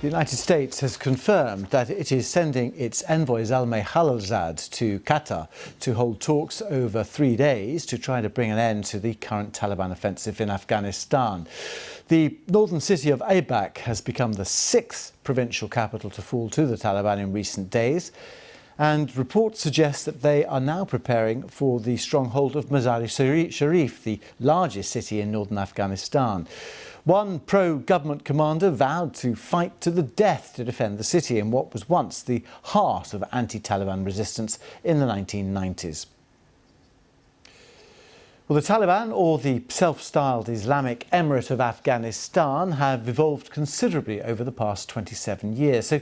The United States has confirmed that it is sending its envoy Zalmay Khalilzad to Qatar to hold talks over 3 days to try to bring an end to the current Taliban offensive in Afghanistan. The northern city of Aybak has become the 6th provincial capital to fall to the Taliban in recent days. And reports suggest that they are now preparing for the stronghold of Mazar-i-Sharif, the largest city in northern Afghanistan. One pro-government commander vowed to fight to the death to defend the city in what was once the heart of anti-Taliban resistance in the 1990s. Well, the Taliban, or the self-styled Islamic Emirate of Afghanistan, have evolved considerably over the past 27 years. So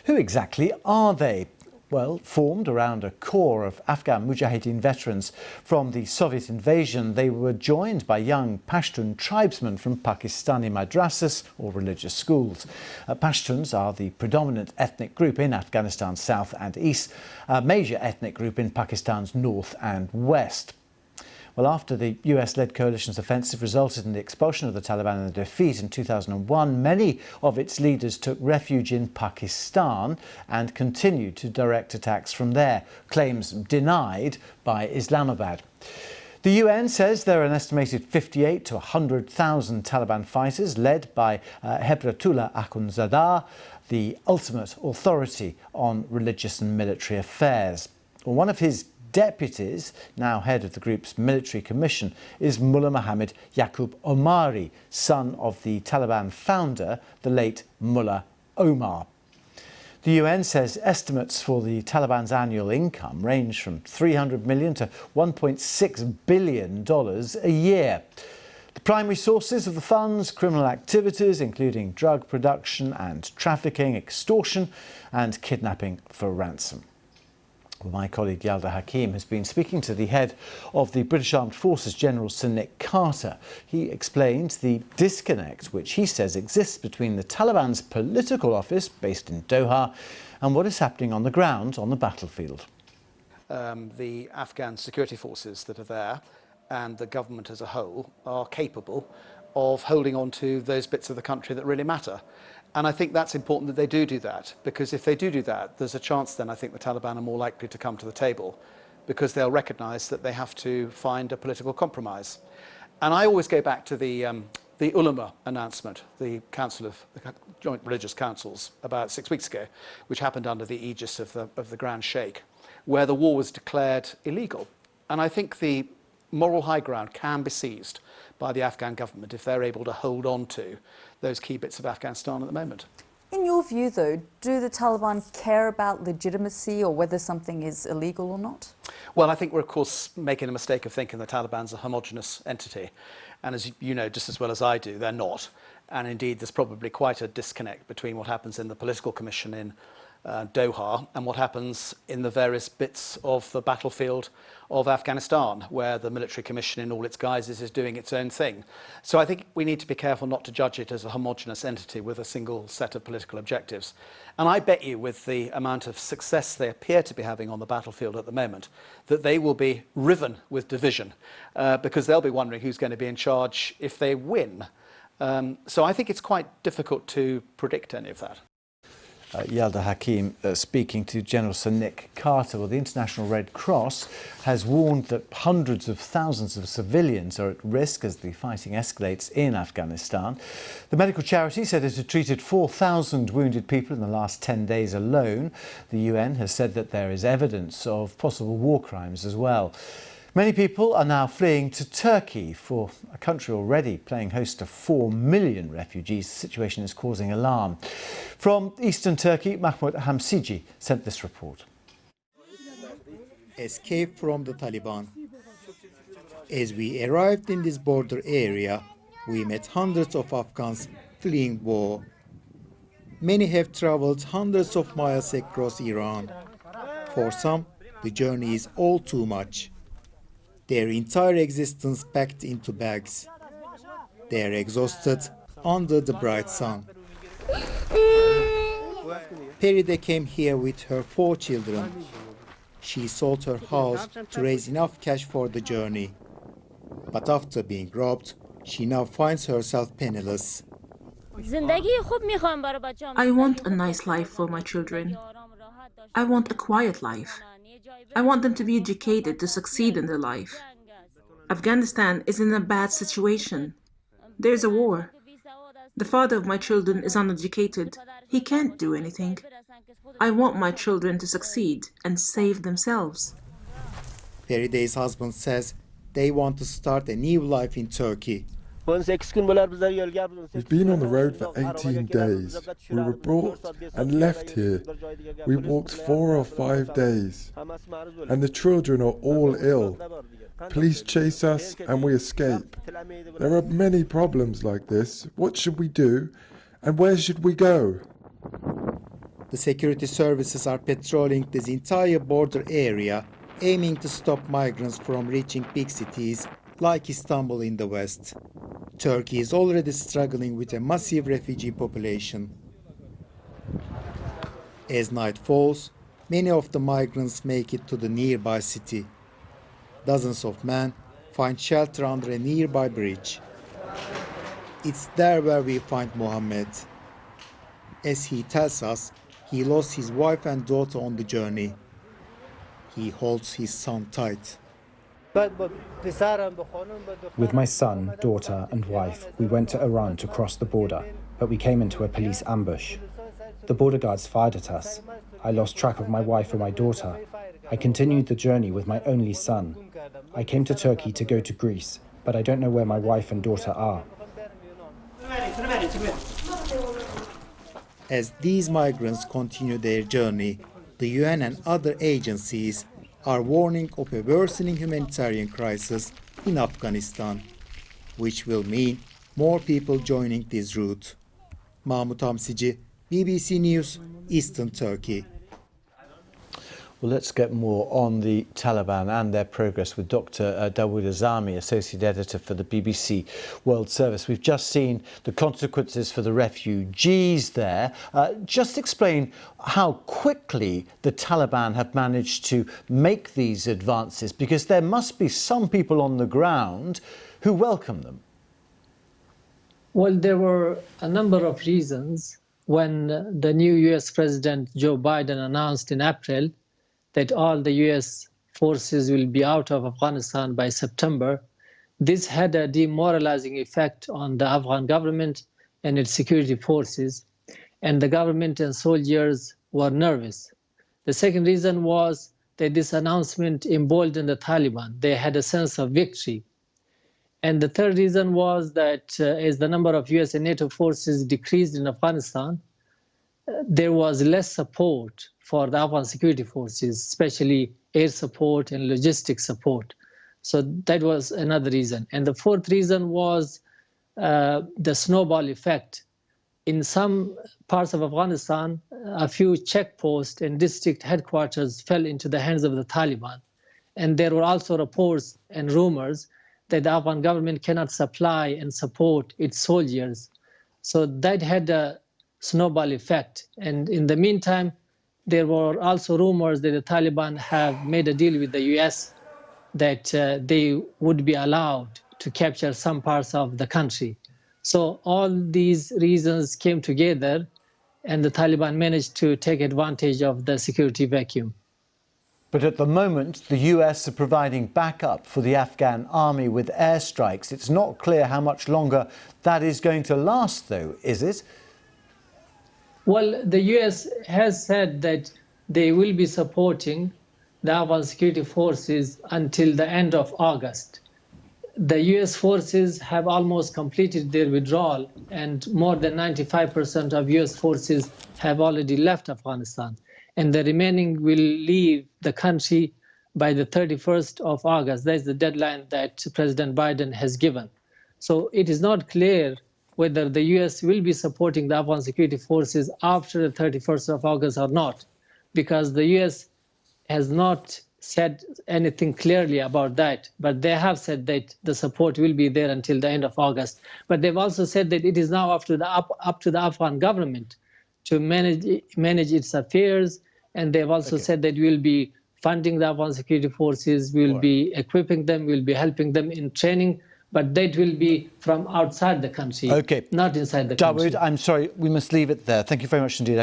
who exactly are they? Well, formed around a core of Afghan Mujahideen veterans from the Soviet invasion, they were joined by young Pashtun tribesmen from Pakistani madrasas, or religious schools. Pashtuns are the predominant ethnic group in Afghanistan's south and east, a major ethnic group in Pakistan's north and west. Well, after the US-led coalition's offensive resulted in the expulsion of the Taliban and the defeat in 2001, many of its leaders took refuge in Pakistan and continued to direct attacks from there, claims denied by Islamabad. The UN says there are an estimated 58 to 100,000 Taliban fighters led by Hebratullah Akhundzada, the ultimate authority on religious and military affairs. Well, one of his deputies, now head of the group's military commission, is Mullah Mohammed Yaqub Omari, son of the Taliban founder, the late Mullah Omar. The UN says estimates for the Taliban's annual income range from $300 million to $1.6 billion a year. The primary sources of the funds, criminal activities, including drug production and trafficking, extortion and kidnapping for ransom. Well, my colleague Yalda Hakim has been speaking to the head of the British Armed Forces, General Sir Nick Carter. He explains the disconnect which he says exists between the Taliban's political office, based in Doha, and what is happening on the ground on the battlefield. The Afghan security forces that are there and the government as a whole are capable of holding on to those bits of the country that really matter. And I think that's important that they do that, because if they do that, there's a chance then I think the Taliban are more likely to come to the table, because they'll recognise that they have to find a political compromise. And I always go back to the ulama announcement, the Council of the Joint Religious Councils, about 6 weeks ago, which happened under the aegis of the Grand Sheikh, where the war was declared illegal. And I think the moral high ground can be seized by the Afghan government if they're able to hold on to those key bits of Afghanistan at the moment. In your view, though, do the Taliban care about legitimacy or whether something is illegal or not? Well, I think we're, of course, making a mistake of thinking the Taliban's a homogenous entity. And as you know just as well as I do, they're not. And indeed, there's probably quite a disconnect between what happens in the political commission in Doha and what happens in the various bits of the battlefield of Afghanistan, where the military commission in all its guises is doing its own thing. So I think we need to be careful not to judge it as a homogenous entity with a single set of political objectives. And I bet you, with the amount of success they appear to be having on the battlefield at the moment, that they will be riven with division, because they'll be wondering who's going to be in charge if they win. So I think it's quite difficult to predict any of that. Yalda Hakim speaking to General Sir Nick Carter. Well, the International Red Cross has warned that hundreds of thousands of civilians are at risk as the fighting escalates in Afghanistan. The medical charity said it had treated 4,000 wounded people in the last 10 days alone. The UN has said that there is evidence of possible war crimes as well. Many people are now fleeing to Turkey, for a country already playing host to 4 million refugees. The situation is causing alarm. From eastern Turkey, Mahmoud Hamsiji sent this report. Escape from the Taliban. As we arrived in this border area, we met hundreds of Afghans fleeing war. Many have traveled hundreds of miles across Iran. For some, the journey is all too much. Their entire existence packed into bags. They are exhausted under the bright sun. Peride came here with her 4 children. She sold her house to raise enough cash for the journey. But after being robbed, she now finds herself penniless. I want a nice life for my children. I want a quiet life. I want them to be educated to succeed in their life. Afghanistan is in a bad situation. There's a war. The father of my children is uneducated. He can't do anything. I want my children to succeed and save themselves. Feride's husband says they want to start a new life in Turkey. We've been on the road for 18 days. We were brought and left here. We walked 4 or 5 days. And the children are all ill. Police chase us and we escape. There are many problems like this. What should we do? And where should we go? The security services are patrolling this entire border area, aiming to stop migrants from reaching big cities like Istanbul in the west. Turkey is already struggling with a massive refugee population. As night falls, many of the migrants make it to the nearby city. Dozens of men find shelter under a nearby bridge. It's there where we find Mohammed. As he tells us, he lost his wife and daughter on the journey. He holds his son tight. With my son, daughter and wife, we went to Iran to cross the border, but we came into a police ambush. The border guards fired at us. I lost track of my wife and my daughter. I continued the journey with my only son. I came to Turkey to go to Greece, but I don't know where my wife and daughter are. As these migrants continue their journey, the UN and other agencies are warning of a worsening humanitarian crisis in Afghanistan, which will mean more people joining this route. Mahmut Hamsici, BBC News, Eastern Turkey. Well, let's get more on the Taliban and their progress with Dr. Dawood Azami, Associate Editor for the BBC World Service. We've just seen the consequences for the refugees there. Just explain how quickly the Taliban have managed to make these advances, because there must be some people on the ground who welcome them. Well, there were a number of reasons. When the new US President Joe Biden announced in April that all the US forces will be out of Afghanistan by September, this had a demoralizing effect on the Afghan government and its security forces, and the government and soldiers were nervous. The second reason was that this announcement emboldened the Taliban. They had a sense of victory. And the third reason was that as the number of US and NATO forces decreased in Afghanistan, there was less support for the Afghan security forces, especially air support and logistic support. So that was another reason. And the fourth reason was the snowball effect. In some parts of Afghanistan, a few checkposts and district headquarters fell into the hands of the Taliban. And there were also reports and rumors that the Afghan government cannot supply and support its soldiers. So that had a snowball effect. And in the meantime, there were also rumors that the Taliban have made a deal with the US that they would be allowed to capture some parts of the country. So all these reasons came together, and the Taliban managed to take advantage of the security vacuum. But at the moment, the US are providing backup for the Afghan army with airstrikes. It's not clear how much longer that is going to last, though, is it? Well, the US has said that they will be supporting the Afghan security forces until the end of August. The US forces have almost completed their withdrawal, and more than 95% of US forces have already left Afghanistan. And the remaining will leave the country by the 31st of August. That's the deadline that President Biden has given. So it is not clear whether the US will be supporting the Afghan security forces after the 31st of August or not, because the US has not said anything clearly about that, but they have said that the support will be there until the end of August. But they've also said that it is now up to the Afghan government to manage its affairs, and they've also said that we'll be funding the Afghan security forces, we'll be equipping them, we'll be helping them in training, but that will be from outside the country, Okay. not inside the country. Dawood, I'm sorry, we must leave it there. Thank you very much indeed.